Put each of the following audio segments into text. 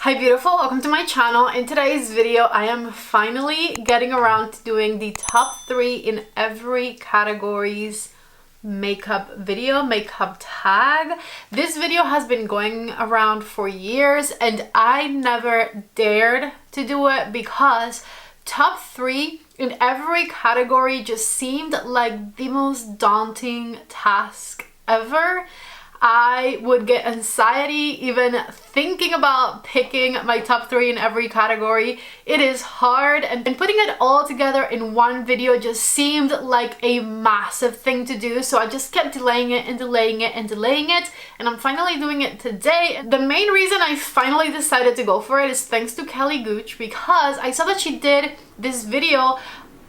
Hi beautiful, welcome to my channel. In today's video I am finally getting around to doing the top 3 in every category's makeup video, makeup tag. This video has been going around for years and I never dared to do it because top 3 in every category just seemed like the most daunting task ever. I would get anxiety even thinking about picking my top 3 in every category. It is hard, and putting it all together in one video just seemed like a massive thing to do, so I just kept delaying it and delaying it and delaying it, and I'm finally doing it today. The main reason I finally decided to go for it is thanks to Kelly Gooch, because I saw that she did this video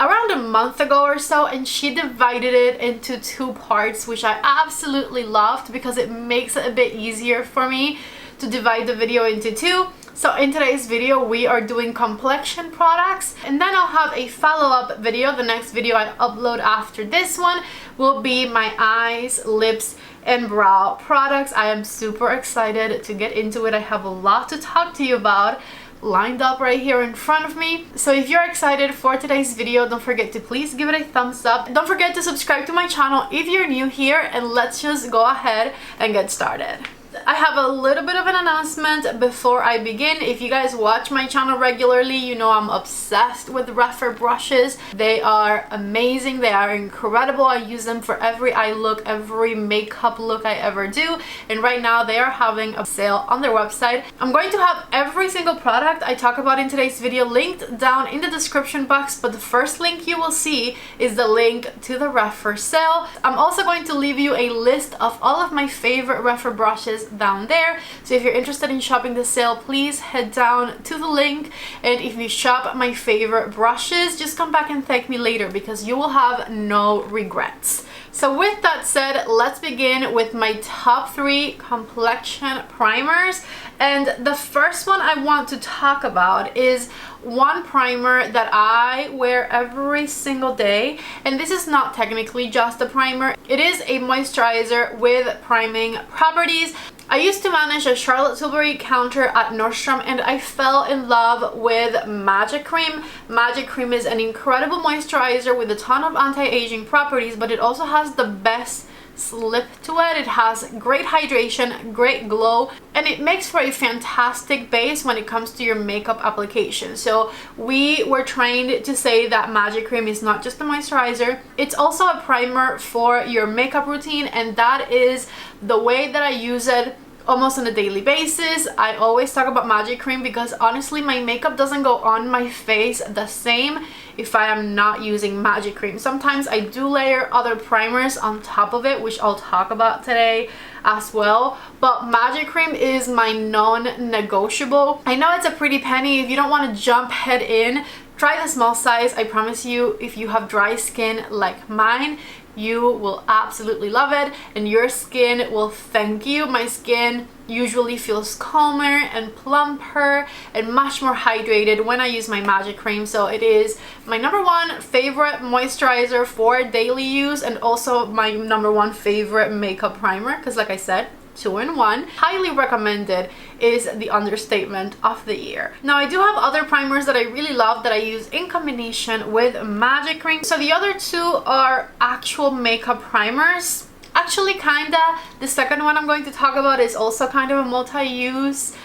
around a month ago or so, and she divided it into 2 parts, which I absolutely loved because it makes it a bit easier for me to divide the video into 2. So in today's video we are doing complexion products, and then I'll have a follow-up video. The next video I upload after this one will be my eyes, lips and brow products. I am super excited to get into it. I have a lot to talk to you about lined up right here in front of me. So if you're excited for today's video, don't forget to please give it a thumbs up. Don't forget to subscribe to my channel if you're new here, and let's just go ahead and get started. I have a little bit of an announcement before I begin. If you guys watch my channel regularly, you know I'm obsessed with REPHR brushes. They are amazing. They are incredible. I use them for every eye look, every makeup look I ever do. And right now they are having a sale on their website. I'm going to have every single product I talk about in today's video linked down in the description box, but the first link you will see is the link to the REPHR sale. I'm also going to leave you a list of all of my favorite REPHR brushes down there, so if you're interested in shopping the sale, please head down to the link. And if you shop my favorite brushes, just come back and thank me later because you will have no regrets. So with that said, let's begin with my top 3 complexion primers. And the first one I want to talk about is one primer that I wear every single day, and this is not technically just a primer. It is a moisturizer with priming properties. I used to manage a Charlotte Tilbury counter at Nordstrom, and I fell in love with Magic Cream. Magic Cream is an incredible moisturizer with a ton of anti-aging properties, but it also has the best slip to it. It has great hydration, great glow, and it makes for a fantastic base when it comes to your makeup application. So we were trained to say that Magic Cream is not just a moisturizer, it's also a primer for your makeup routine, and that is the way that I use it almost on a daily basis. I always talk about Magic Cream because honestly my makeup doesn't go on my face the same if I am not using Magic Cream. Sometimes I do layer other primers on top of it, which I'll talk about today as well, but Magic Cream is my non-negotiable. I know it's a pretty penny. If you don't want to jump head in, try the small size. I promise you, if you have dry skin like mine, you will absolutely love it and your skin will thank you. My skin usually feels calmer and plumper and much more hydrated when I use my Magic Cream, so it is my #1 favorite moisturizer for daily use and also my #1 favorite makeup primer because, like I said, 2 in 1. Highly recommended is the understatement of the year. Now I do have other primers that I really love that I use in combination with Magic Cream. So the other 2 are actual makeup primers. Actually kinda. The second one I'm going to talk about is also kind of a multi-use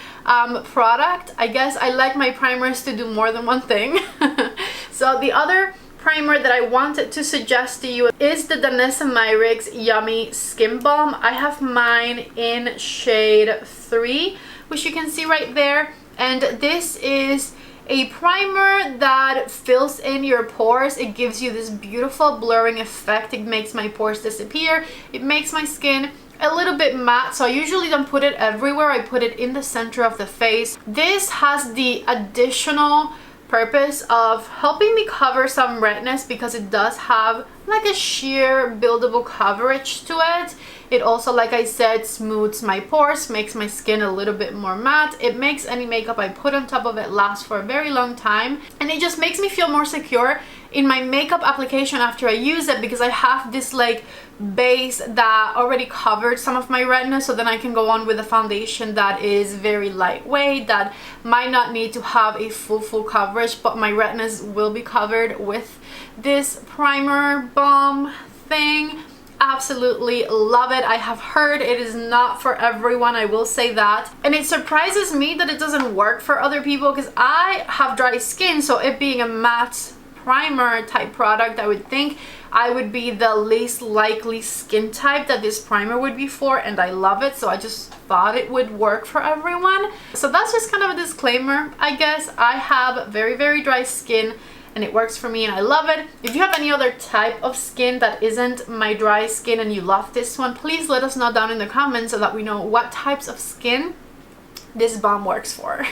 product. I guess I like my primers to do more than one thing. So the other primer that I wanted to suggest to you is the Danessa Myricks Yummy Skin Balm. I have mine in shade 3, which you can see right there, and this is a primer that fills in your pores. It gives you this beautiful blurring effect. It makes my pores disappear. It makes my skin a little bit matte, so I usually don't put it everywhere. I put it in the center of the face. This has the additional purpose of helping me cover some redness because it does have like a sheer buildable coverage to it. It also, like I said, smooths my pores, makes my skin a little bit more matte. It makes any makeup I put on top of it last for a very long time, and it just makes me feel more secure in my makeup application after I use it, because I have this like base that already covered some of my redness, so then I can go on with a foundation that is very lightweight, that might not need to have a full coverage, but my redness will be covered with this primer balm thing. Absolutely love it. I have heard it is not for everyone, I will say that, and it surprises me that it doesn't work for other people, because I have dry skin, so it being a matte primer type product, I would think I would be the least likely skin type that this primer would be for, and I love it, so I just thought it would work for everyone. So that's just kind of a disclaimer, I guess. I have very dry skin and it works for me and I love it. If you have any other type of skin that isn't my dry skin and you love this one, please let us know down in the comments so that we know what types of skin this balm works for.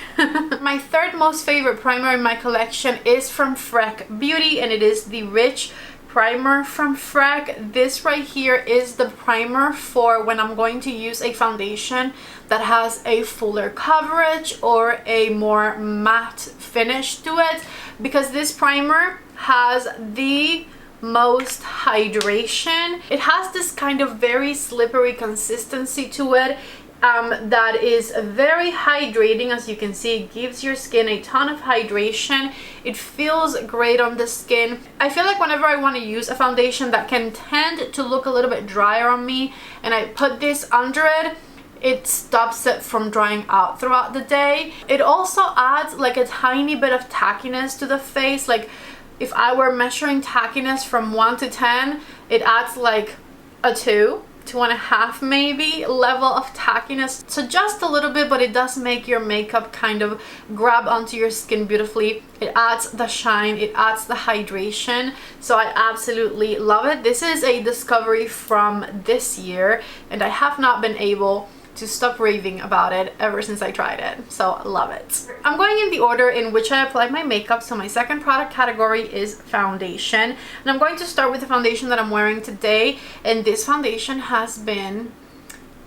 My third most favorite primer in my collection is from Freck Beauty, and it is the Rich Primer from Freck. This right here is the primer for when I'm going to use a foundation that has a fuller coverage or a more matte finish to it, because this primer has the most hydration. It has this kind of very slippery consistency to it that is very hydrating. As you can see, it gives your skin a ton of hydration. It feels great on the skin. I feel like whenever I want to use a foundation that can tend to look a little bit drier on me and I put this under it, it stops it from drying out throughout the day. It also adds like a tiny bit of tackiness to the face. Like if I were measuring tackiness from 1 to 10, it adds like a 2.5 maybe level of tackiness. So just a little bit, but it does make your makeup kind of grab onto your skin beautifully. It adds the shine, it adds the hydration, so I absolutely love it. This is a discovery from this year and I have not been able to stop raving about it ever since I tried it, so love it. I'm going in the order in which I applied my makeup, so my second product category is foundation, and I'm going to start with the foundation that I'm wearing today, and this foundation has been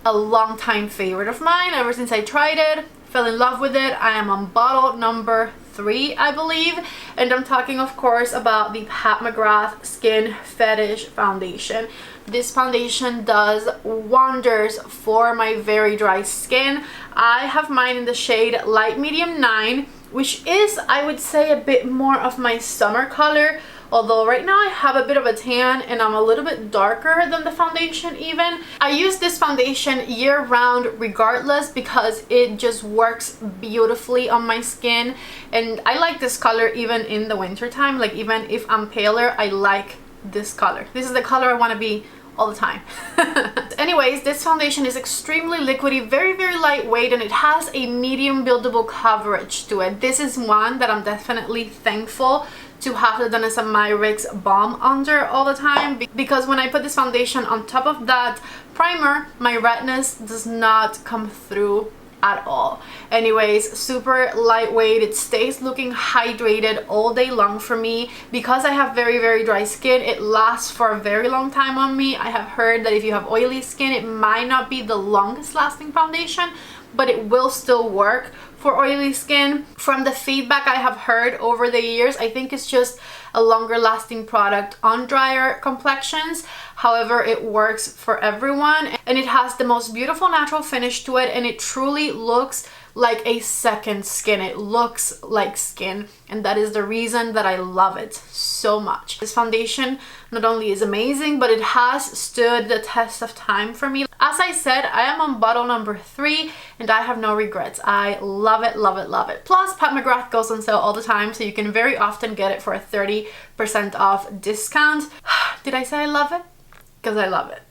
a long time favorite of mine ever since I tried it, fell in love with it. I am on bottle number 3, I believe, and I'm talking of course about the Pat McGrath Skin Fetish foundation. This foundation does wonders for my very dry skin. I have mine in the shade Light Medium 9, which is, I would say, a bit more of my summer color, although right now I have a bit of a tan and I'm a little bit darker than the foundation even. I use this foundation year round regardless because it just works beautifully on my skin, and I like this color even in the winter time. Like even if I'm paler, I like this color. This is the color I want to be all the time. Anyways, this foundation is extremely liquidy, very lightweight, and it has a medium buildable coverage to it. This is one that I'm definitely thankful to have the Danessa Myricks balm under all the time, because when I put this foundation on top of that primer, my redness does not come through at all. Anyways, super lightweight. It stays looking hydrated all day long for me. Because I have very dry skin, it lasts for a very long time on me. I have heard that if you have oily skin, it might not be the longest lasting foundation, but it will still work for oily skin. From the feedback I have heard over the years, I think it's just a longer lasting product on drier complexions. However, it works for everyone, and it has the most beautiful natural finish to it, and it truly looks like a second skin. It looks like skin, and that is the reason that I love it so much. This foundation not only is amazing, but it has stood the test of time for me. As I said, I am on bottle number 3 and I have no regrets. I love it, love it, love it. Plus, Pat McGrath goes on sale all the time, so you can very often get it for a 30% off discount. Did I say I love it? Because I love it.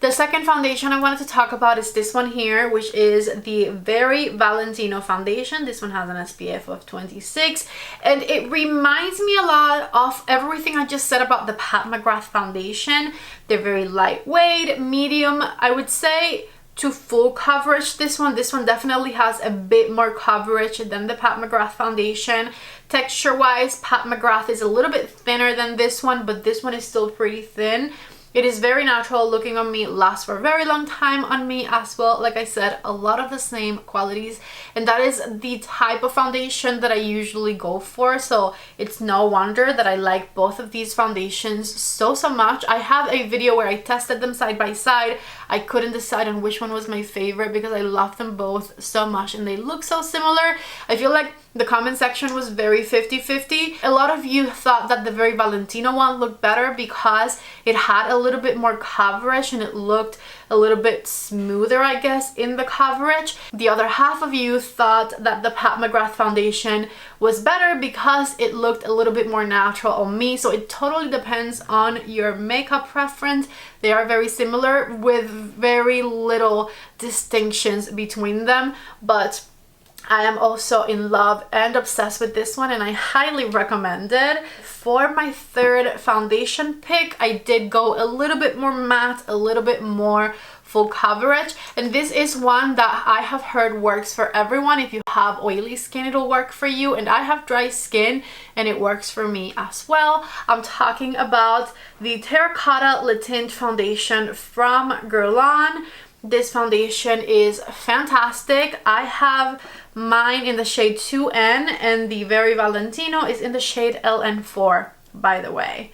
The second foundation I wanted to talk about is this one here, which is the Very Valentino foundation. This one has an SPF of 26, and it reminds me a lot of everything I just said about the Pat McGrath foundation. They're very lightweight, medium, I would say, to full coverage. This one definitely has a bit more coverage than the Pat McGrath foundation. Texture wise, Pat McGrath is a little bit thinner than this one, but this one is still pretty thin. It is very natural looking on me, lasts for a very long time on me as well. Like I said, a lot of the same qualities, and that is the type of foundation that I usually go for, so it's no wonder that I like both of these foundations so much. I have a video where I tested them side by side. I couldn't decide on which one was my favorite because I love them both so much and they look so similar. I feel like the comment section was very 50-50. A lot of you thought that the Very Valentino one looked better because it had a little bit more coverage and it looked a little bit smoother, I guess, in the coverage. The other half of you thought that the Pat McGrath foundation was better because it looked a little bit more natural on me. So it totally depends on your makeup preference. They are very similar with very little distinctions between them, but I am also in love and obsessed with this one and I highly recommend it. For my third foundation pick, I did go a little bit more matte, a little bit more full coverage, and this is one that I have heard works for everyone. If you have oily skin, it'll work for you, and I have dry skin and it works for me as well. I'm talking about the Terracotta Le Tint foundation from Guerlain. This foundation is fantastic. I have mine in the shade 2N and the Very Valentino is in the shade LN4, by the way.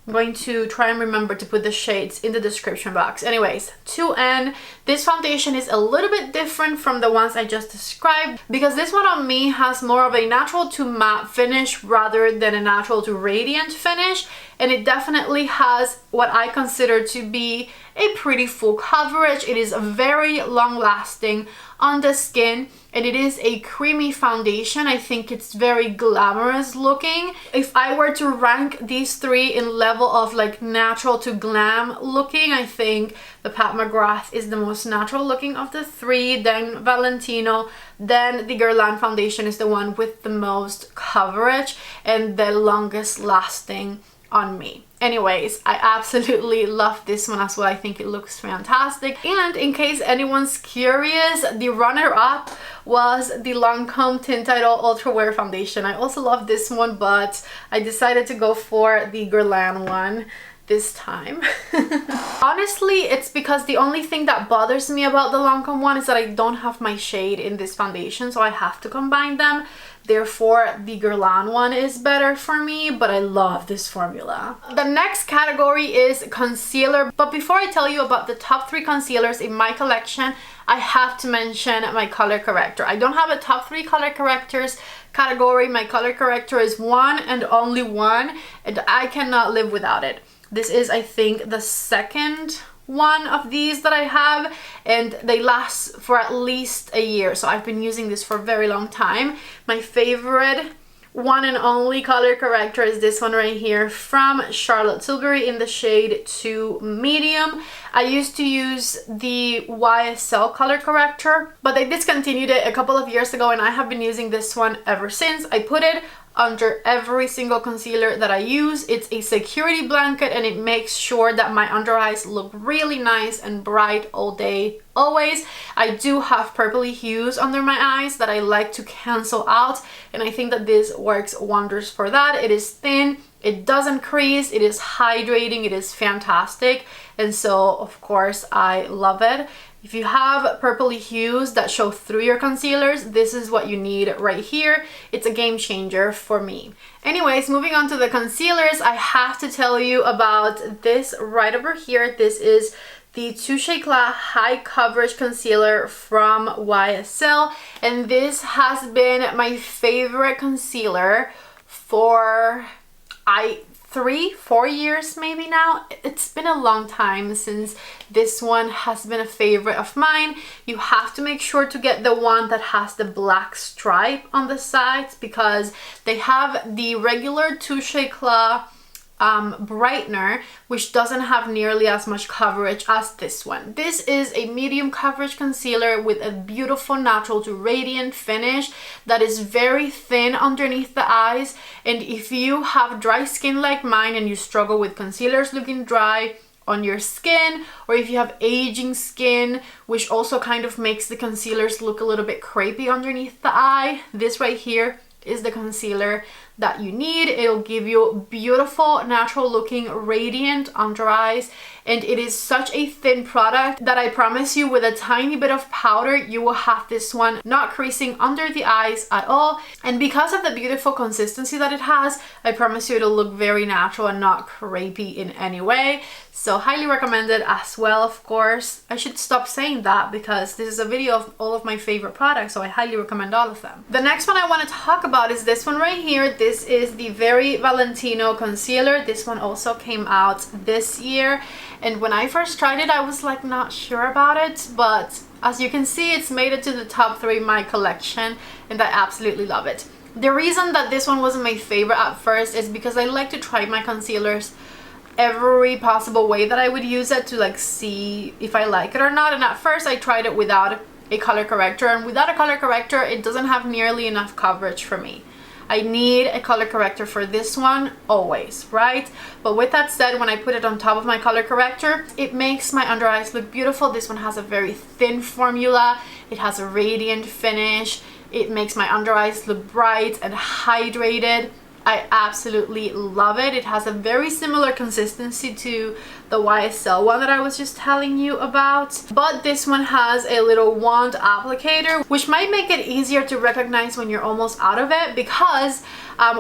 I'm going to try and remember to put the shades in the description box. Anyways, 2N. This foundation is a little bit different from the ones I just described because this one on me has more of a natural to matte finish rather than a natural to radiant finish, and it definitely has what I consider to be a pretty full coverage. It is very long lasting on the skin and it is a creamy foundation. I think it's very glamorous looking. If I were to rank these three in level of like natural to glam looking, I think the Pat McGrath is the most natural looking of the three, then Valentino, then the Guerlain foundation is the one with the most coverage and the longest lasting on me. Anyways, I absolutely love this one as well. I think it looks fantastic. And in case anyone's curious, the runner-up was the Lancome Tintitle Ultra Wear foundation. I also love this one, but I decided to go for the Guerlain one this time. Honestly, it's because the only thing that bothers me about the Lancome one is that I don't have my shade in this foundation, so I have to combine them. Therefore, the Guerlain one is better for me, but I love this formula. The next category is concealer, but before I tell you about the top 3 concealers in my collection, I have to mention my color corrector. I don't have a top 3 color correctors category. My color corrector is one and only one, and I cannot live without it. This is, I think, the second one of these that I have, and they last for at least a year, so I've been using this for a very long time. My favorite one and only color corrector is this one right here from Charlotte Tilbury in the shade 2 Medium. I used to use the YSL color corrector, but they discontinued it a couple of years ago and I have been using this one ever since. I put it under every single concealer that I use. It's a security blanket and it makes sure that my under eyes look really nice and bright all day, always. I do have purpley hues under my eyes that I like to cancel out, and I think that this works wonders for that. It is thin, it doesn't crease, it is hydrating, it is fantastic, and so of course I love it. If you have purpley hues that show through your concealers, this is what you need right here. It's a game changer for me. Anyways, moving on to the concealers, I have to tell you about this right over here. This is the Touche Eclat High Coverage Concealer from YSL, and this has been my favorite concealer for 3-4 years maybe now. It's been a long time since this one has been a favorite of mine. You have to make sure to get the one that has the black stripe on the sides because they have the regular Touche Eclat brightener, which doesn't have nearly as much coverage as this one. This is a medium coverage concealer with a beautiful natural to radiant finish that is very thin underneath the eyes, and if you have dry skin like mine and you struggle with concealers looking dry on your skin, or if you have aging skin, which also kind of makes the concealers look a little bit crepey underneath the eye, this right here is the concealer that you need. It'll give you beautiful, natural looking, radiant under eyes. And it is such a thin product that I promise you, with a tiny bit of powder, you will have this one not creasing under the eyes at all. And because of the beautiful consistency that it has, I promise you it'll look very natural and not crepey in any way. So highly recommended as well, of course. I should stop saying that because this is a video of all of my favorite products, so I highly recommend all of them. The next one I want to talk about is this one right here. This is the Very Valentino concealer. This one also came out this year. And when I first tried it, I was like not sure about it, but as you can see, it's made it to the top 3 in my collection, and I absolutely love it. The reason that this one wasn't my favorite at first is because I like to try my concealers every possible way that I would use it to like see if I like it or not. And at first I tried it without a color corrector, and without a color corrector it doesn't have nearly enough coverage for me. I need a color corrector for this one always, right? But with that said, when I put it on top of my color corrector, it makes my under eyes look beautiful. This one has a very thin formula. It has a radiant finish. It makes my under eyes look bright and hydrated. I absolutely love it. It has a very similar consistency to the YSL one that I was just telling you about, but this one has a little wand applicator, which might make it easier to recognize when you're almost out of it, because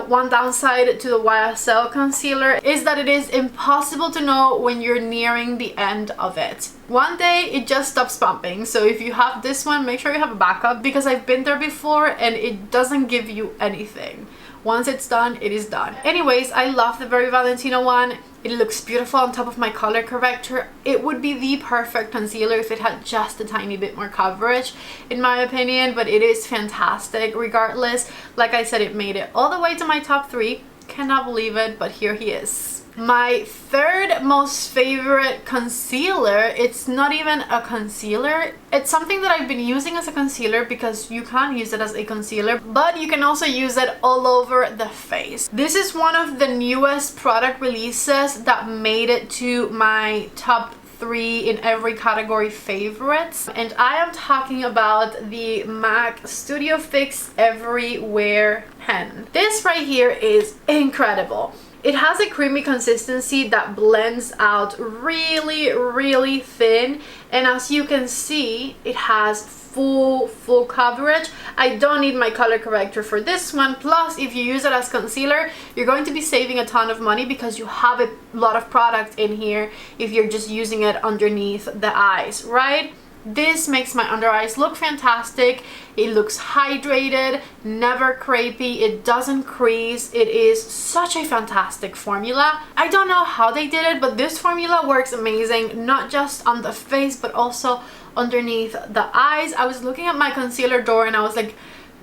one downside to the YSL concealer is that it is impossible to know when you're nearing the end of it. One day it just stops pumping, so if you have this one, make sure you have a backup, because I've been there before and it doesn't give you anything. Once it's done, it is done. Anyways, I love the Very Valentino one. It looks beautiful on top of my color corrector. It would be the perfect concealer if it had just a tiny bit more coverage, in my opinion, but it is fantastic regardless. Like I said, it made it all the way to my top 3. Cannot believe it, but here he is. My third most favorite concealer, it's not even a concealer. It's something that I've been using as a concealer because you can't use it as a concealer, but you can also use it all over the face. This is one of the newest product releases that made it to my top 3 in every category favorites, and I am talking about the MAC Studio Fix Everywhere pen. This right here is incredible. It has a creamy consistency that blends out really, really thin, and as you can see, it has full coverage. I don't need my color corrector for this one. Plus, if you use it as concealer, you're going to be saving a ton of money because you have a lot of product in here if you're just using it underneath the eyes, right? This makes my under eyes look fantastic. It looks hydrated, never crepey, it doesn't crease. It is such a fantastic formula. I don't know how they did it, but this formula works amazing, not just on the face, but also underneath the eyes. I was looking at my concealer drawer and I was like,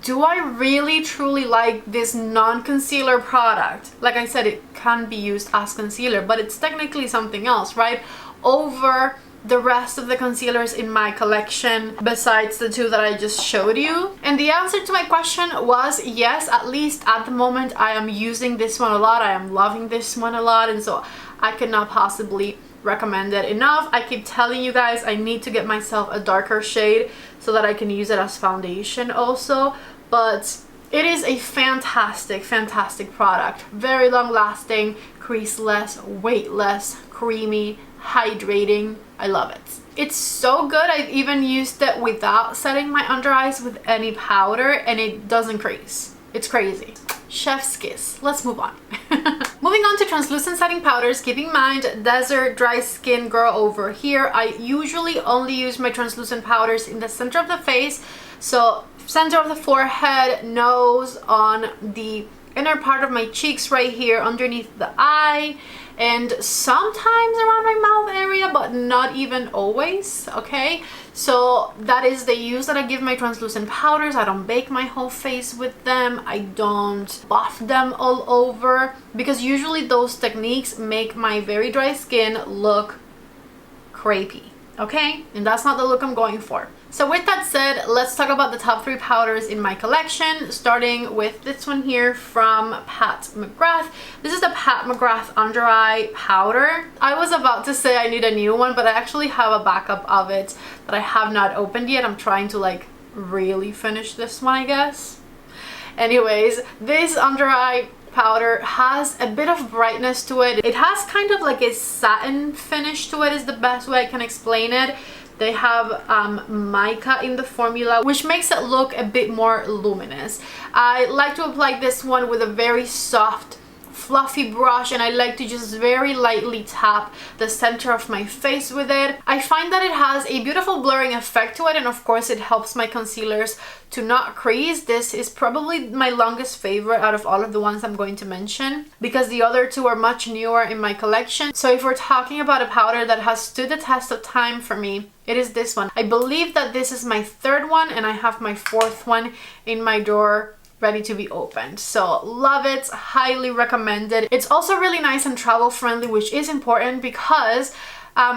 do I really truly like this non-concealer product? Like I said, it can be used as concealer, but it's technically something else, right? Over the rest of the concealers in my collection besides the 2 that I just showed you. And the answer to my question was yes. At least at the moment I am using this one a lot. I am loving this one a lot, and so I cannot possibly recommend it enough. I keep telling you guys I need to get myself a darker shade so that I can use it as foundation also, but it is a fantastic product. Very long lasting, creaseless, weightless, creamy, hydrating. I love it. It's so good. I've even used it without setting my under eyes with any powder and it doesn't crease. It's crazy. Chef's kiss. Let's move on. Moving on to translucent setting powders. Keep in mind, desert dry skin girl over here. I usually only use my translucent powders in the center of the face. So center of the forehead, nose, on the inner part of my cheeks right here, underneath the eye, and sometimes around my mouth area, but not even always, okay? So that is the use that I give my translucent powders. I don't bake my whole face with them. I don't buff them all over, because usually those techniques make my very dry skin look crepey, okay? And that's not the look I'm going for. So with that said, let's talk about the top 3 powders in my collection, starting with this one here from Pat McGrath. This is the Pat McGrath Under Eye Powder. I was about to say I need a new one, but I actually have a backup of it that I have not opened yet. I'm trying to like really finish this one, I guess. Anyways, this under eye powder has a bit of brightness to it. It has kind of like a satin finish to it, is the best way I can explain it. They have mica in the formula, which makes it look a bit more luminous. I like to apply this one with a very soft, fluffy brush, and I like to just very lightly tap the center of my face with it. I find that it has a beautiful blurring effect to it, and of course it helps my concealers to not crease. This is probably my longest favorite out of all of the ones I'm going to mention, because the other two are much newer in my collection. So if we're talking about a powder that has stood the test of time for me, it is this one. I believe that this is my third one, and I have my fourth one in my drawer ready to be opened. So love it, highly recommended. It's also really nice and travel friendly, which is important because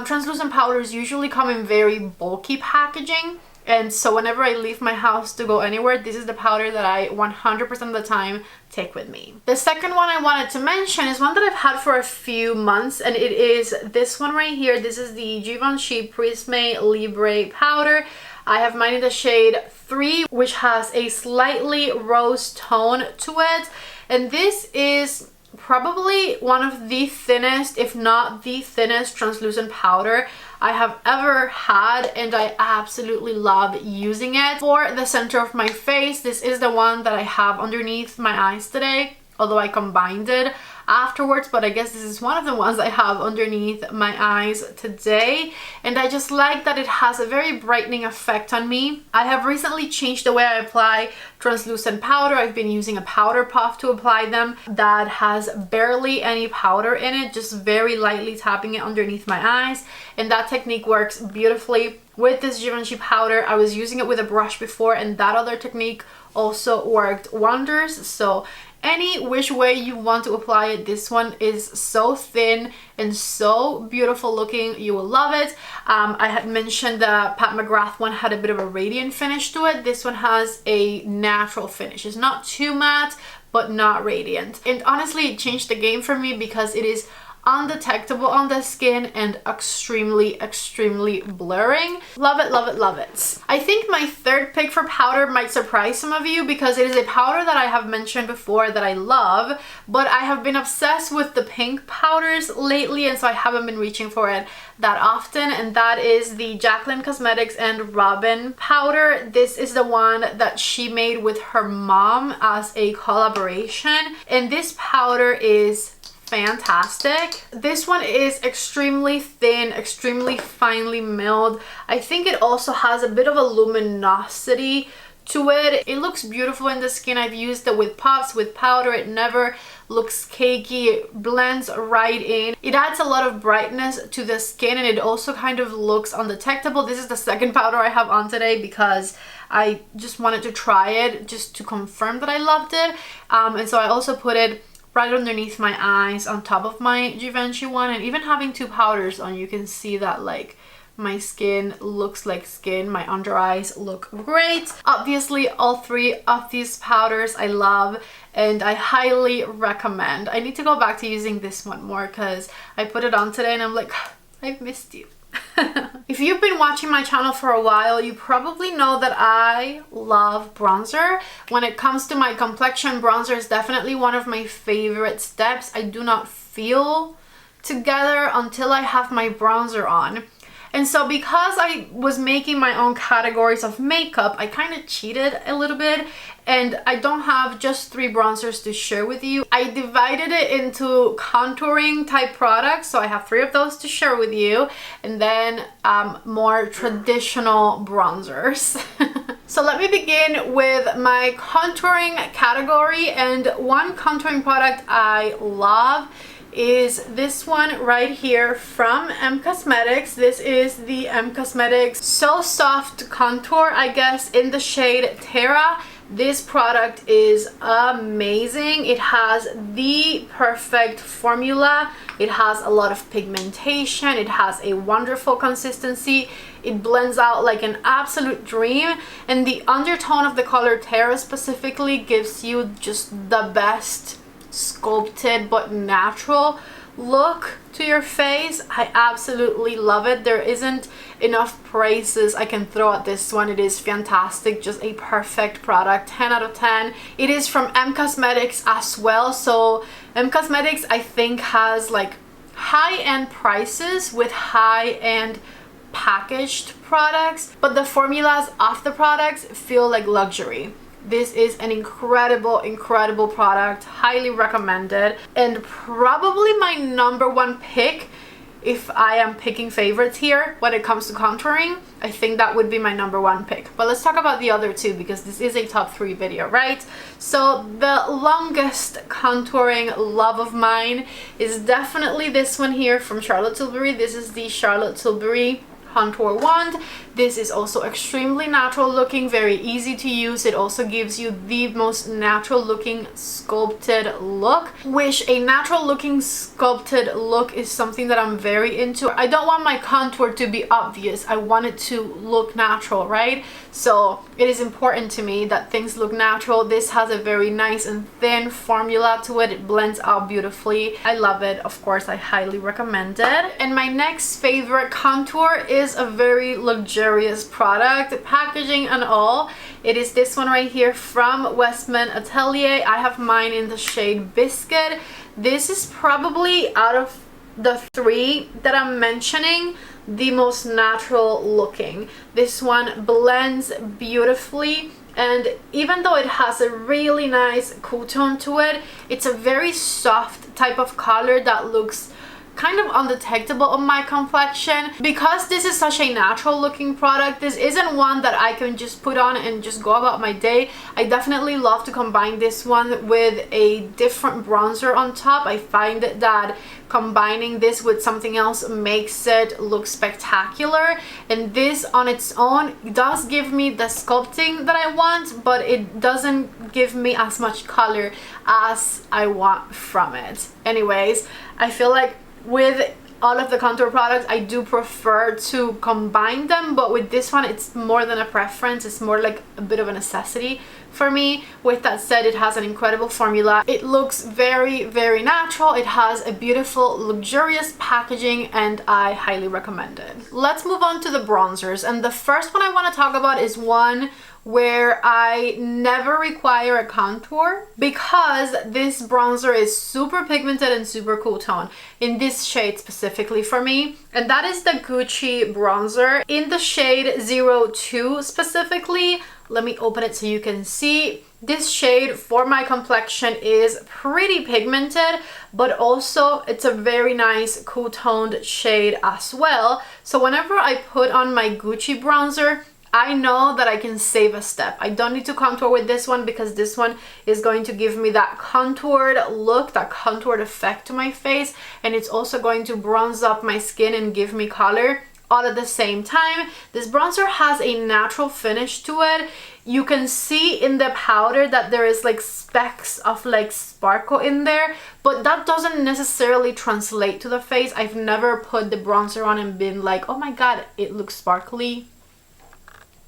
translucent powders usually come in very bulky packaging, and so whenever I leave my house to go anywhere, this is the powder that I 100% of the time take with me. The second one I wanted to mention is one that I've had for a few months, and it is this one right here. This is the Givenchy Prisme Libre powder. I have mine in the shade 3, which has a slightly rose tone to it, and this is probably one of the thinnest, if not the thinnest, translucent powder I have ever had, and I absolutely love using it. For the center of my face, this is the one that I have underneath my eyes today, although I combined it afterwards, but I guess this is one of the ones I have underneath my eyes today, and I just like that it has a very brightening effect on me. I have recently changed the way I apply translucent powder. I've been using a powder puff to apply them that has barely any powder in it, just very lightly tapping it underneath my eyes, and that technique works beautifully with this Givenchy powder. I was using it with a brush before, and that other technique also worked wonders. So any which way you want to apply it, this one is so thin and so beautiful looking. You will love it. I had mentioned the Pat McGrath one had a bit of a radiant finish to it. This one has a natural finish. It's not too matte, but not radiant. And honestly, it changed the game for me because it is undetectable on the skin and extremely blurring. Love it, love it, love it. I think my third pick for powder might surprise some of you because it is a powder that I have mentioned before that I love, but I have been obsessed with the pink powders lately, and so I haven't been reaching for it that often, and that is the Jaclyn Cosmetics and Robin powder. This is the one that she made with her mom as a collaboration, and this powder is fantastic. This one is extremely thin, extremely finely milled. I think it also has a bit of a luminosity to it. It looks beautiful in the skin. I've used it with puffs, with powder. It never looks cakey. It blends right in. It adds a lot of brightness to the skin, and it also kind of looks undetectable. This is the second powder I have on today because I just wanted to try it just to confirm that I loved it. And so I also put it right underneath my eyes on top of my Givenchy one, and even having two powders on, you can see that like my skin looks like skin. My under eyes look great. Obviously all three of these powders I love and I highly recommend. I need to go back to using this one more because I put it on today and I'm like, I've missed you. If you've been watching my channel for a while, you probably know that I love bronzer. When it comes to my complexion, bronzer is definitely one of my favorite steps. I do not feel together until I have my bronzer on. And so because I was making my own categories of makeup, I kind of cheated a little bit, and I don't have just 3 bronzers to share with you. I divided it into contouring type products, so I have 3 of those to share with you, and then more traditional bronzers. So let me begin with my contouring category, and one contouring product I love is this one right here from Cosmetics. This is the Cosmetics So Soft Contour, I guess, in the shade Terra. This product is amazing. It has the perfect formula. It has a lot of pigmentation. It has a wonderful consistency. It blends out like an absolute dream. And the undertone of the color Terra specifically gives you just the best sculpted but natural look to your face. I absolutely love it. There isn't enough praises I can throw at this one. It is fantastic, just a perfect product, 10 out of 10. It is from M Cosmetics as well. So M Cosmetics, I think, has like high-end prices with high-end packaged products, but the formulas of the products feel like luxury. This is an incredible product, highly recommended, and probably my number one pick if I am picking favorites here when it comes to contouring. I think that would be my number one pick. But let's talk about the other two because this is a top 3 video, right? So the longest contouring love of mine is definitely this one here from Charlotte Tilbury. This is the Charlotte Tilbury Contour Wand. This is also extremely natural looking, very easy to use. It also gives you the most natural looking sculpted look, which a natural looking sculpted look is something that I'm very into. I don't want my contour to be obvious. I want it to look natural, right? So it is important to me that things look natural. This has a very nice and thin formula to it. It blends out beautifully. I love it. Of course, I highly recommend it. And my next favorite contour is a very luxurious product, packaging and all. It is this one right here from Westman Atelier. I have mine in the shade Biscuit. This is probably, out of the 3 that I'm mentioning, the most natural looking. This one blends beautifully, and even though it has a really nice cool tone to it, it's a very soft type of color that looks kind of undetectable on my complexion. Because this is such a natural looking product, this isn't one that I can just put on and just go about my day. I definitely love to combine this one with a different bronzer on top. I find that combining this with something else makes it look spectacular, and this on its own does give me the sculpting that I want, but it doesn't give me as much color as I want from it. Anyways, I feel like with all of the contour products, I do prefer to combine them, but with this one, it's more than a preference. It's more like a bit of a necessity for me. With that said, it has an incredible formula. It looks very natural. It has a beautiful, luxurious packaging, and I highly recommend it. Let's move on to the bronzers, and the first one I want to talk about is one where I never require a contour because this bronzer is super pigmented and super cool tone in this shade specifically for me, and that is the Gucci bronzer in the shade 02 specifically. Let me open it so you can see. This shade for my complexion is pretty pigmented, but also it's a very nice cool toned shade as well. So whenever I put on my Gucci bronzer, I know that I can save a step. I don't need to contour with this one because this one is going to give me that contoured look, that contoured effect to my face, and it's also going to bronze up my skin and give me color all at the same time. This bronzer has a natural finish to it. You can see in the powder that there is like specks of like sparkle in there, but that doesn't necessarily translate to the face. I've never put the bronzer on and been like, oh my god, it looks sparkly.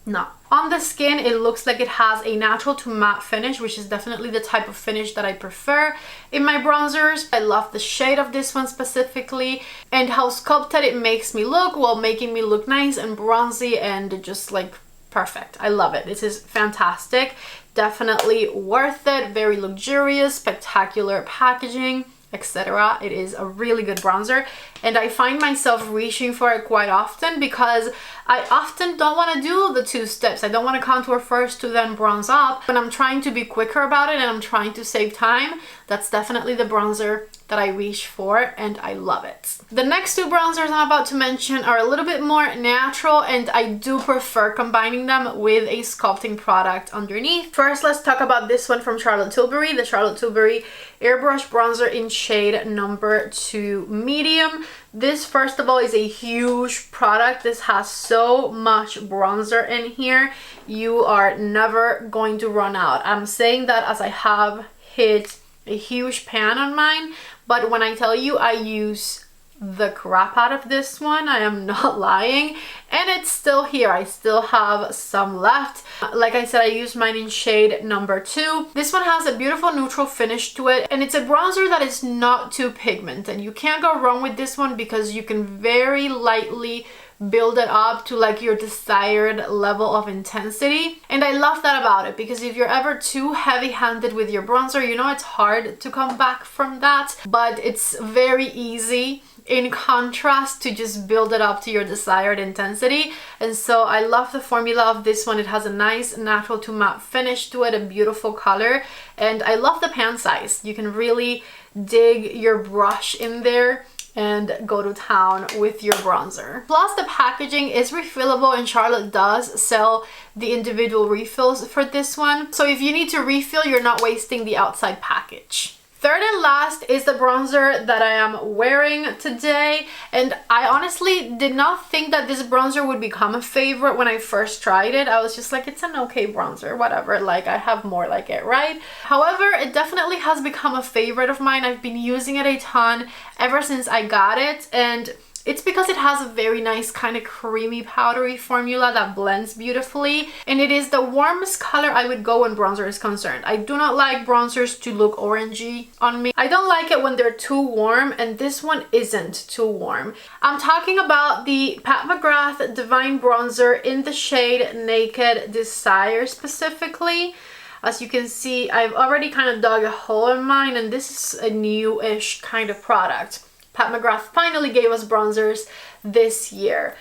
No. On the skin, it looks like it has a natural to matte finish, which is definitely the type of finish that I prefer in my bronzers. I love the shade of this one specifically and how sculpted it makes me look while making me look nice and bronzy and just like perfect. I love it. This is fantastic. Definitely worth it. Very luxurious, spectacular packaging, etc. It is a really good bronzer, and I find myself reaching for it quite often because I often don't want to do the 2 steps. I don't want to contour first to then bronze up. When I'm trying to be quicker about it and I'm trying to save time, that's definitely the bronzer that I reach for, and I love it. The next 2 bronzers I'm about to mention are a little bit more natural, and I do prefer combining them with a sculpting product underneath. First, let's talk about this one from Charlotte Tilbury, the Charlotte Tilbury Airbrush Bronzer in shade number 2 medium. This, first of all, is a huge product. This has so much bronzer in here. You are never going to run out. I'm saying that as I have hit a huge pan on mine, but when I tell you I use the crap out of this one. I am not lying, and it's still here. I still have some left. Like I said, I used mine in shade number 2. This one has a beautiful neutral finish to it, and it's a bronzer that is not too pigmented. You can't go wrong with this one because you can very lightly build it up to like your desired level of intensity. And I love that about it, because if you're ever too heavy-handed with your bronzer, you know it's hard to come back from that, but it's very easy in contrast to just build it up to your desired intensity. And so I love the formula of this one. It has a nice natural to matte finish to it, a beautiful color, and I love the pan size. You can really dig your brush in there and go to town with your bronzer. Plus, the packaging is refillable, and Charlotte does sell the individual refills for this one. So if you need to refill, you're not wasting the outside package. Third and last is the bronzer that I am wearing today, and I honestly did not think that this bronzer would become a favorite when I first tried it. I was just like, it's an okay bronzer, whatever, like I have more like it, right? However, it definitely has become a favorite of mine. I've been using it a ton ever since I got it, and it's because it has a very nice kind of creamy powdery formula that blends beautifully, and it is the warmest color I would go when bronzer is concerned. I do not like bronzers to look orangey on me. I don't like it when they're too warm, and this one isn't too warm. I'm talking about the Pat McGrath Divine Bronzer in the shade Naked Desire specifically. As you can see, I've already kind of dug a hole in mine, and this is a new-ish kind of product. Pat McGrath finally gave us bronzers this year.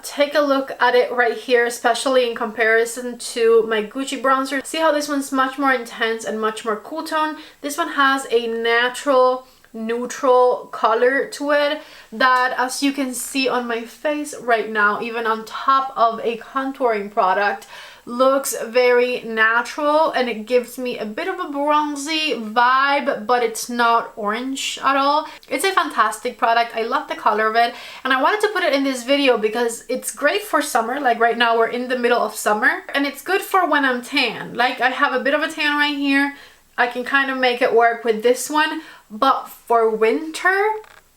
Take a look at it right here, especially in comparison to my Gucci bronzer. See how this one's much more intense and much more cool tone? This one has a natural neutral color to it that, as you can see on my face right now, even on top of a contouring product, looks very natural, and it gives me a bit of a bronzy vibe, but it's not orange at all. It's a fantastic product. I love the color of it, and I wanted to put it in this video because it's great for summer. Like right now we're in the middle of summer, and it's good for when I'm tan. Like I have a bit of a tan right here. I can kind of make it work with this one, but for winter,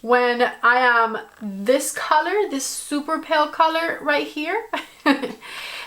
when I am this color, this super pale color right here,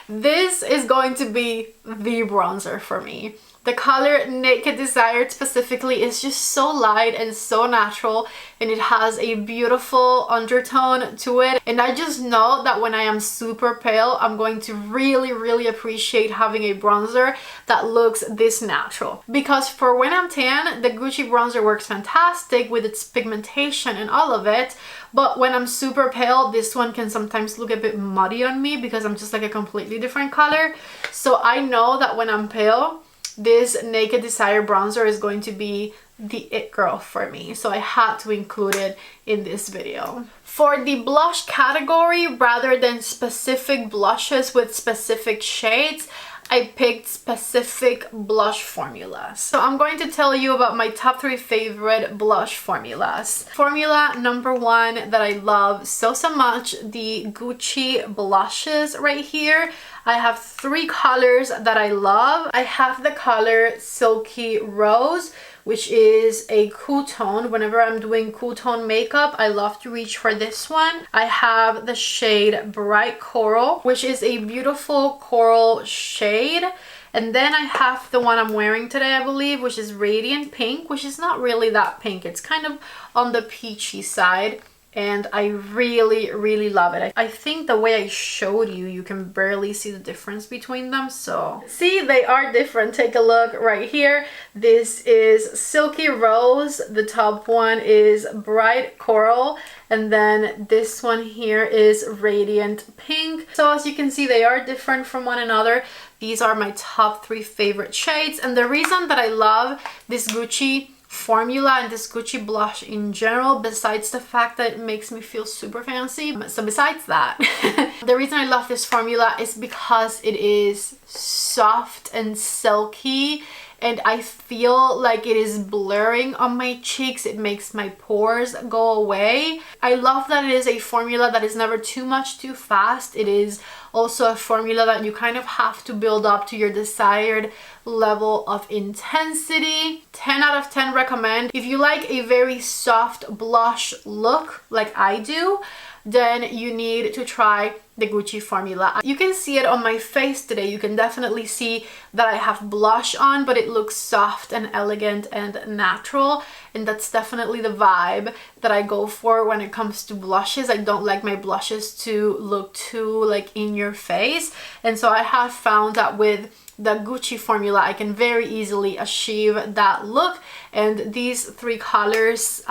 this is going to be the bronzer for me. The color Naked Desire specifically is just so light and so natural, and it has a beautiful undertone to it. And I just know that when I am super pale, I'm going to really appreciate having a bronzer that looks this natural. Because for when I'm tan, the Gucci bronzer works fantastic with its pigmentation and all of it. But when I'm super pale, this one can sometimes look a bit muddy on me because I'm just like a completely different color. So I know that when I'm pale, this Naked Desire bronzer is going to be the it girl for me. So I had to include it in this video. For the blush category, rather than specific blushes with specific shades, I picked specific blush formulas. So I'm going to tell you about my top 3 favorite blush formulas. Formula number 1 that I love so much, the Gucci blushes right here. I have 3 colors that I love. I have the color Silky Rose, which is a cool tone. Whenever I'm doing cool tone makeup, I love to reach for this one. I have the shade Bright Coral, which is a beautiful coral shade. And then I have the one I'm wearing today, I believe, which is Radiant Pink, which is not really that pink. It's kind of on the peachy side. And I really love it. I think the way I showed you, you can barely see the difference between them. So see, they are different. Take a look right here. This is Silky Rose. The top one is Bright Coral. And then this one here is Radiant Pink. So as you can see, they are different from one another. These are my top 3 favorite shades. And the reason that I love this Gucci formula and this Gucci blush in general, besides the fact that it makes me feel super fancy, so besides that, the reason I love this formula is because it is soft and silky, and I feel like it is blurring on my cheeks. It makes my pores go away. I love that it is a formula that is never too much too fast. It is also a formula that you kind of have to build up to your desired level of intensity. 10 out of 10 recommend. If you like a very soft blush look like I do, then you need to try the Gucci formula. You can see it on my face today. You can definitely see that I have blush on, but it looks soft and elegant and natural, and that's definitely the vibe that I go for when it comes to blushes. I don't like my blushes to look too like in your face, and so I have found that with the Gucci formula I can very easily achieve that look, and these three colors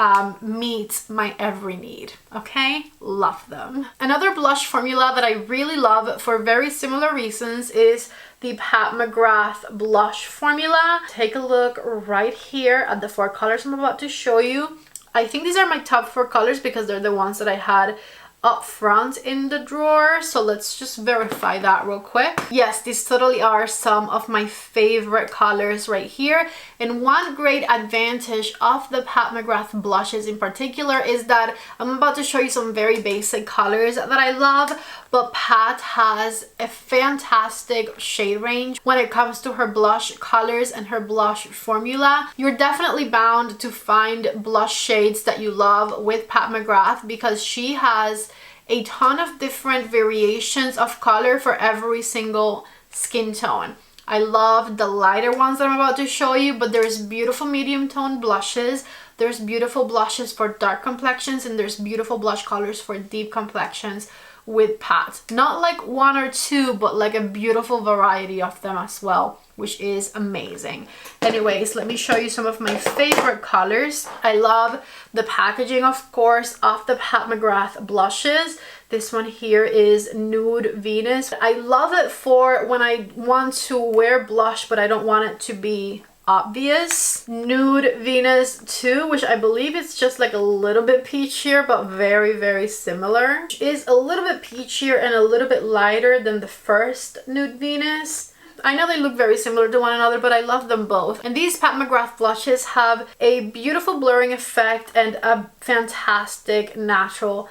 meet my every need. Okay, love them. Another blush formula that I really love for very similar reasons is the Pat McGrath blush formula. Take a look right here at the 4 colors I'm about to show you. I think these are my top 4 colors because they're the ones that I had up front in the drawer, so let's just verify that real quick. Yes, these totally are some of my favorite colors right here, and one great advantage of the Pat McGrath blushes in particular is that I'm about to show you some very basic colors that I love, but Pat has a fantastic shade range when it comes to her blush colors and her blush formula. You're definitely bound to find blush shades that you love with Pat McGrath because she has a ton of different variations of color for every single skin tone. I love the lighter ones that I'm about to show you, but there's beautiful medium tone blushes, there's beautiful blushes for dark complexions, and there's beautiful blush colors for deep complexions with Pat. Not like 1 or 2, but like a beautiful variety of them as well, which is amazing. Anyways, let me show you some of my favorite colors. I love the packaging, of course, of the Pat McGrath blushes. This one here is Nude Venus. I love it for when I want to wear blush, but I don't want it to be obvious. Nude Venus 2, which I believe it's just like a little bit peachier, but very, very similar. It is a little bit peachier and a little bit lighter than the first Nude Venus. I know they look very similar to one another, but I love them both. And these Pat McGrath blushes have a beautiful blurring effect and a fantastic natural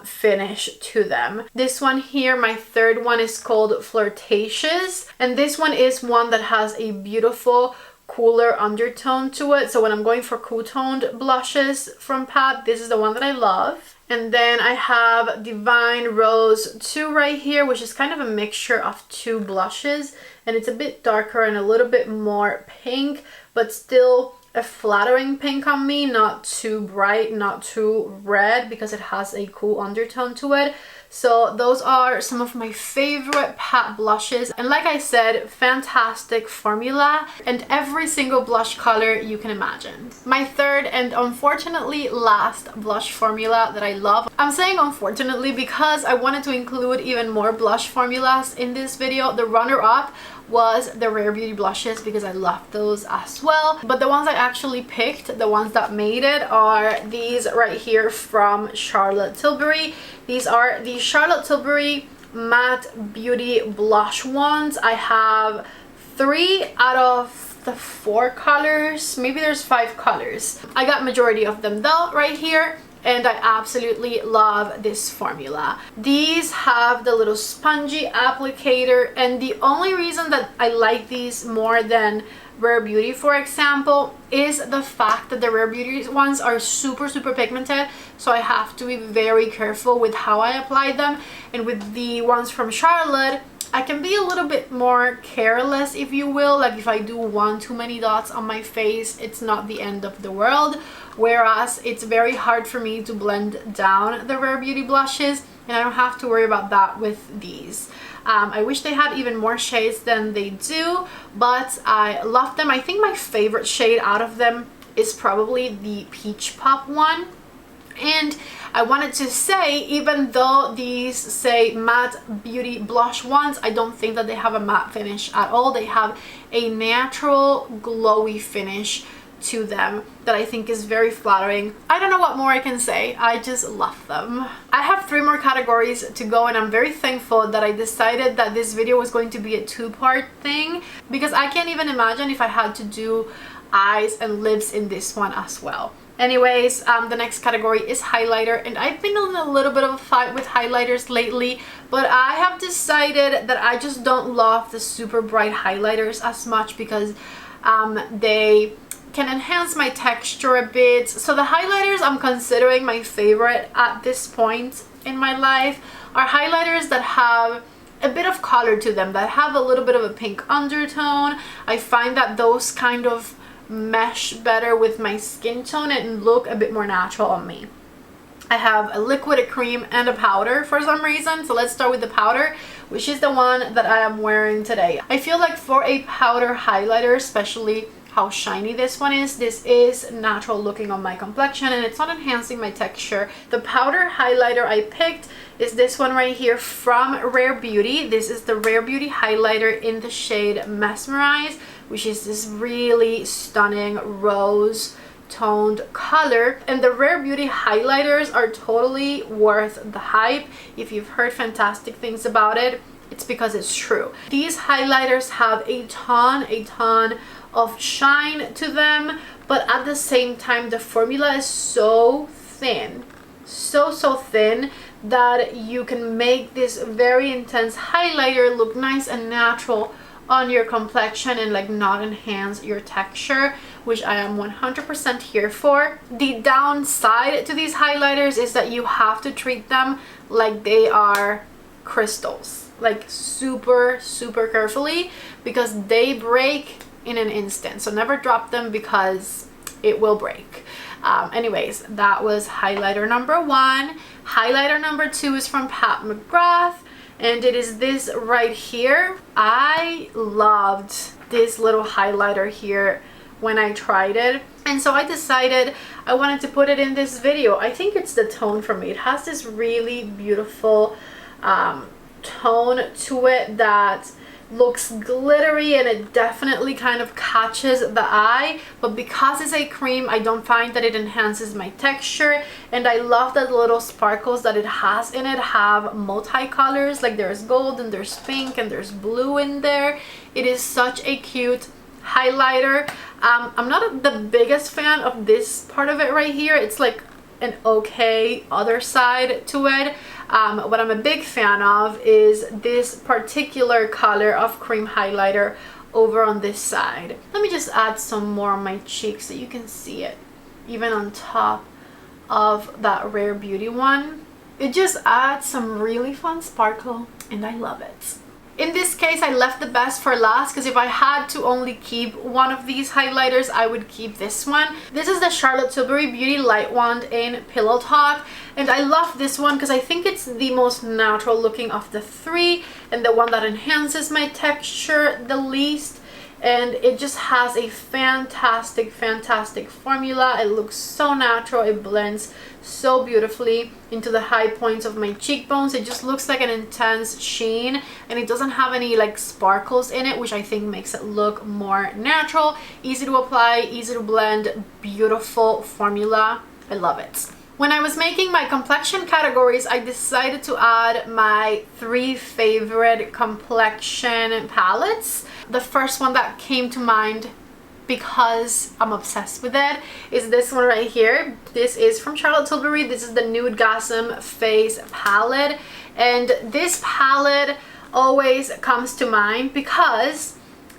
finish to them. This one here, my third one, is called Flirtatious, and this one is one that has a beautiful cooler undertone to it. So when I'm going for cool toned blushes from Pat, this is the one that I love. And then I have Divine Rose 2 right here, which is kind of a mixture of 2 blushes, and it's a bit darker and a little bit more pink, but still a flattering pink on me, not too bright, not too red, because it has a cool undertone to it. So those are some of my favorite Pat blushes, and like I said, fantastic formula and every single blush color you can imagine. My third and unfortunately last blush formula that I love. I'm saying unfortunately because I wanted to include even more blush formulas in this video. The runner-up was the Rare Beauty blushes because I love those as well, but the ones I actually picked, the ones that made it, are these right here from Charlotte Tilbury. These are the Charlotte Tilbury Matte Beauty blush ones. I have 3 out of the 4 colors, maybe there's 5 colors. I got majority of them though right here, and I absolutely love this formula. These have the little spongy applicator, and the only reason that I like these more than Rare Beauty, for example, is the fact that the Rare Beauty ones are super pigmented, so I have to be very careful with how I apply them. And with the ones from Charlotte, I can be a little bit more careless, if you will. Like if I do 1 too many dots on my face, it's not the end of the world. Whereas it's very hard for me to blend down the Rare Beauty blushes, and I don't have to worry about that with these. I wish they had even more shades than they do, but I love them. I think my favorite shade out of them is probably the Peach Pop one. And I wanted to say, even though these say Matte Beauty blush ones, I don't think that they have a matte finish at all. They have a natural glowy finish to them that I think is very flattering. I don't know what more I can say. I just love them. I have 3 more categories to go, and I'm very thankful that I decided that this video was going to be a 2-part thing, because I can't even imagine if I had to do eyes and lips in this one as well. Anyways, the next category is highlighter, and I've been in a little bit of a fight with highlighters lately, but I have decided that I just don't love the super bright highlighters as much because they can enhance my texture a bit. So the highlighters I'm considering my favorite at this point in my life are highlighters that have a bit of color to them, that have a little bit of a pink undertone. I find that those kind of mesh better with my skin tone and look a bit more natural on me. I have a liquid, a cream, and a powder for some reason. So let's start with the powder, which is the one that I am wearing today. I feel like for a powder highlighter, especially how shiny this one is, this is natural looking on my complexion and it's not enhancing my texture. The powder highlighter I picked is this one right here from Rare Beauty. This is the Rare Beauty highlighter in the shade Mesmerize, which is this really stunning rose toned color. And the Rare Beauty highlighters are totally worth the hype. If you've heard fantastic things about it, it's because it's true. These highlighters have a ton of shine to them, but at the same time the formula is so thin, so thin, that you can make this very intense highlighter look nice and natural on your complexion and like not enhance your texture, which I am 100% here for. The downside to these highlighters is that you have to treat them like they are crystals, like super carefully, because they break in an instant. So never drop them because it will break. Anyways, that was highlighter number 1. Highlighter number 2 is from Pat McGrath, and it is this right here. I loved this little highlighter here when I tried it, and so I decided I wanted to put it in this video. I think it's the tone for me. It has this really beautiful tone to it that looks glittery, and it definitely kind of catches the eye, but because it's a cream, I don't find that it enhances my texture. And I love that the little sparkles that it has in it have multicolors, like there's gold and there's pink and there's blue in there. It is such a cute highlighter. I'm not the biggest fan of this part of it right here. It's like an okay other side to it. What I'm a big fan of is this particular color of cream highlighter over on this side. Let me just add some more on my cheeks so you can see it even on top of that Rare Beauty one. It just adds some really fun sparkle and I love it. In this case, I left the best for last because if I had to only keep one of these highlighters, I would keep this one. This is the Charlotte Tilbury Beauty Light Wand in Pillow Talk, and I love this one because I think it's the most natural looking of the 3 and the one that enhances my texture the least. And it just has a fantastic formula. It looks so natural. It blends so beautifully into the high points of my cheekbones. It just looks like an intense sheen, and it doesn't have any like sparkles in it, which I think makes it look more natural. Easy to apply, easy to blend, beautiful formula. I love it. When I was making my complexion categories, I decided to add my 3 favorite complexion palettes. The first one that came to mind, because I'm obsessed with it, is this one right here. This is from Charlotte Tilbury. This is the Nude Gasm Face palette, and this palette always comes to mind because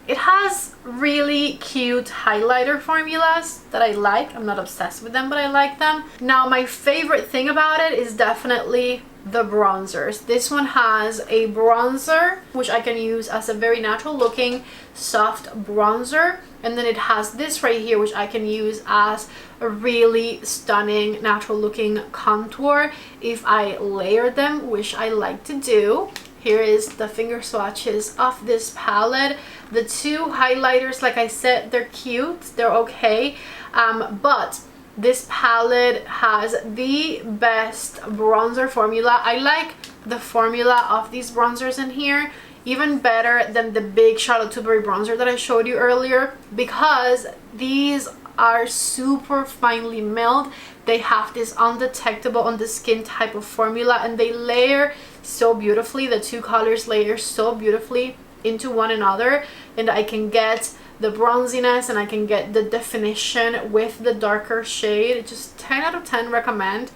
it has really cute highlighter formulas that I like. I'm not obsessed with them, but I like them. Now, my favorite thing about it is definitely the bronzers. This one has a bronzer, which I can use as a very natural looking soft bronzer. And then it has this right here, which I can use as a really stunning natural looking contour if I layer them, which I like to do. Here is the finger swatches of this palette. The 2 highlighters, like I said, they're cute, they're okay, but this palette has the best bronzer formula. I like the formula of these bronzers in here even better than the big Charlotte Tilbury bronzer that I showed you earlier, because these are super finely milled. They have this undetectable on the skin type of formula, and they layer so beautifully. The 2 colors layer so beautifully into one another, and I can get the bronziness and I can get the definition with the darker shade. Just 10 out of 10 recommend.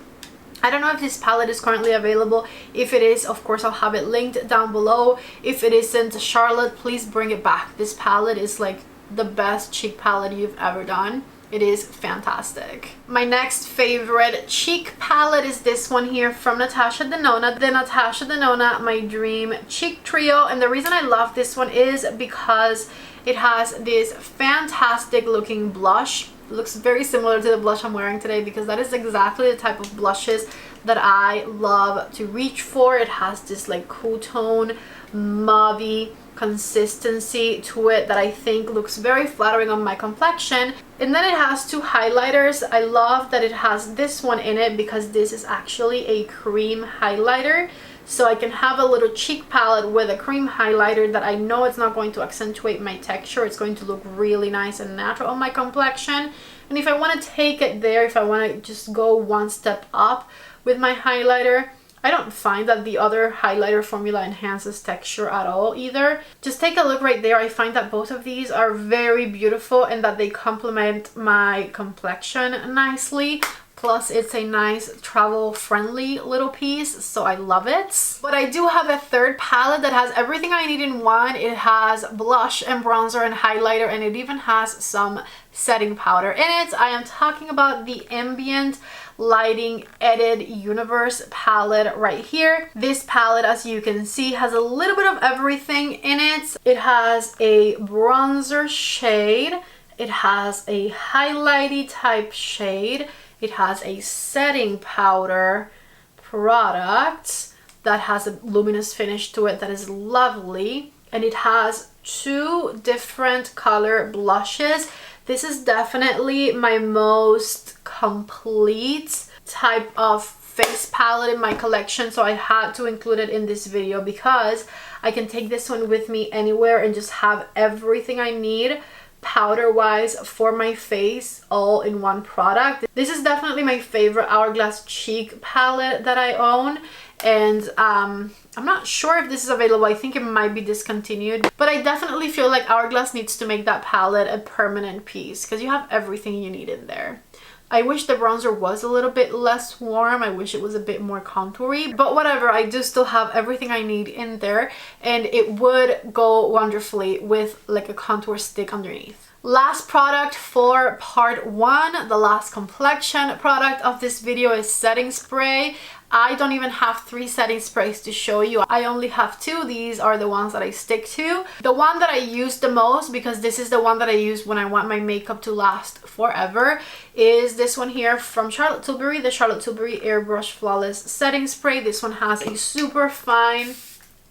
I don't know if this palette is currently available. If it is, of course, I'll have it linked down below. If it isn't, Charlotte, please bring it back. This palette is like the best cheek palette you've ever done. It is fantastic. My next favorite cheek palette is this one here from Natasha Denona. The Natasha Denona My Dream Cheek Trio. And the reason I love this one is because it has this fantastic looking blush. It looks very similar to the blush I'm wearing today because that is exactly the type of blushes that I love to reach for. It has this like cool tone, mauvey consistency to it that I think looks very flattering on my complexion. And then it has two highlighters. I love that it has this one in it because this is actually a cream highlighter. So I can have a little cheek palette with a cream highlighter that I know it's not going to accentuate my texture. It's going to look really nice and natural on my complexion. And if I want to take it there, if I want to just go one step up with my highlighter, I don't find that the other highlighter formula enhances texture at all either. Just take a look right there. I find that both of these are very beautiful and that they complement my complexion nicely. Plus, it's a nice travel-friendly little piece, so I love it. But I do have a third palette that has everything I need in one. It has blush and bronzer and highlighter, and it even has some setting powder in it. I am talking about the Ambient Lighting Edit Universe palette right here. This palette, as you can see, has a little bit of everything in it. It has a bronzer shade. It has a highlighty type shade. It has a setting powder product that has a luminous finish to it that is lovely. And it has two different color blushes. This is definitely my most complete type of face palette in my collection, so I had to include it in this video because I can take this one with me anywhere and just have everything I need powder wise for my face all in one product. This is definitely my favorite Hourglass cheek palette that I own, and I'm not sure if this is available. I think it might be discontinued, but I definitely feel like Hourglass needs to make that palette a permanent piece because you have everything you need in there. I wish the bronzer was a little bit less warm. I wish it was a bit more contoury, but whatever, I do still have everything I need in there, and it would go wonderfully with like a contour stick underneath. Last product for part one, the last complexion product of this video is setting spray. I don't even have 3 setting sprays to show you. I only have 2. These are the ones that I stick to. The one that I use the most, because this is the one that I use when I want my makeup to last forever, is this one here from Charlotte Tilbury, the Charlotte Tilbury Airbrush Flawless Setting Spray. This one has a super fine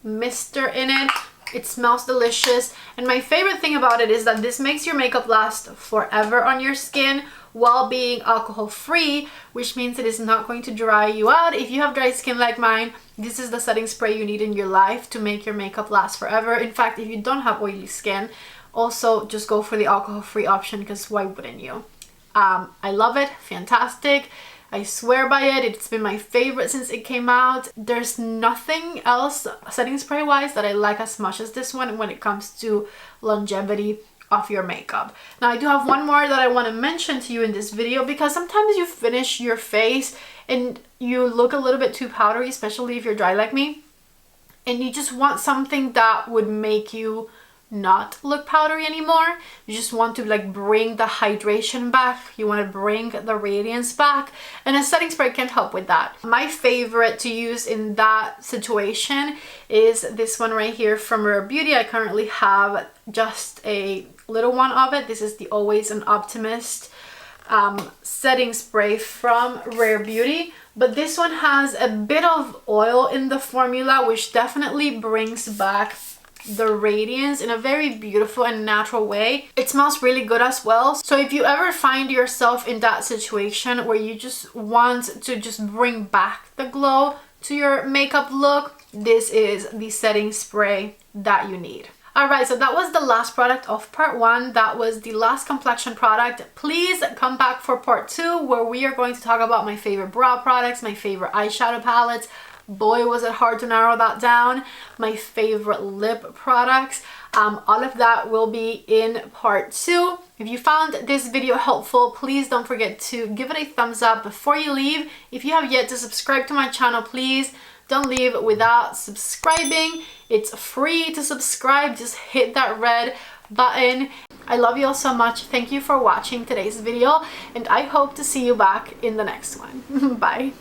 mister in it. It smells delicious, and my favorite thing about it is that this makes your makeup last forever on your skin while being alcohol free, which means it is not going to dry you out. If you have dry skin like mine, this is the setting spray you need in your life to make your makeup last forever. In fact, if you don't have oily skin, also just go for the alcohol free option, because why wouldn't you? I love it. Fantastic. I swear by it. It's been my favorite since it came out. There's nothing else setting spray wise that I like as much as this one when it comes to longevity of your makeup. Now I do have one more that I want to mention to you in this video, because sometimes you finish your face and you look a little bit too powdery, especially if you're dry like me, and you just want something that would make you not look powdery anymore. You just want to like bring the hydration back, you want to bring the radiance back, and a setting spray can help with that. My favorite to use in that situation is this one right here from Rare Beauty. I currently have just a little one of it. This is the Always an Optimist setting spray from Rare Beauty, but this one has a bit of oil in the formula, which definitely brings back the radiance in a very beautiful and natural way. It smells really good as well. So if you ever find yourself in that situation where you just want to just bring back the glow to your makeup look, this is the setting spray that you need. Alright, so that was the last product of part one. That was the last complexion product. Please come back for part two, where we are going to talk about my favorite brow products, my favorite eyeshadow palettes. Boy, was it hard to narrow that down. My favorite lip products. All of that will be in part 2. If you found this video helpful, please don't forget to give it a thumbs up before you leave. If you have yet to subscribe to my channel, please don't leave without subscribing. It's free to subscribe. Just hit that red button. I love you all so much. Thank you for watching today's video, and I hope to see you back in the next one. Bye.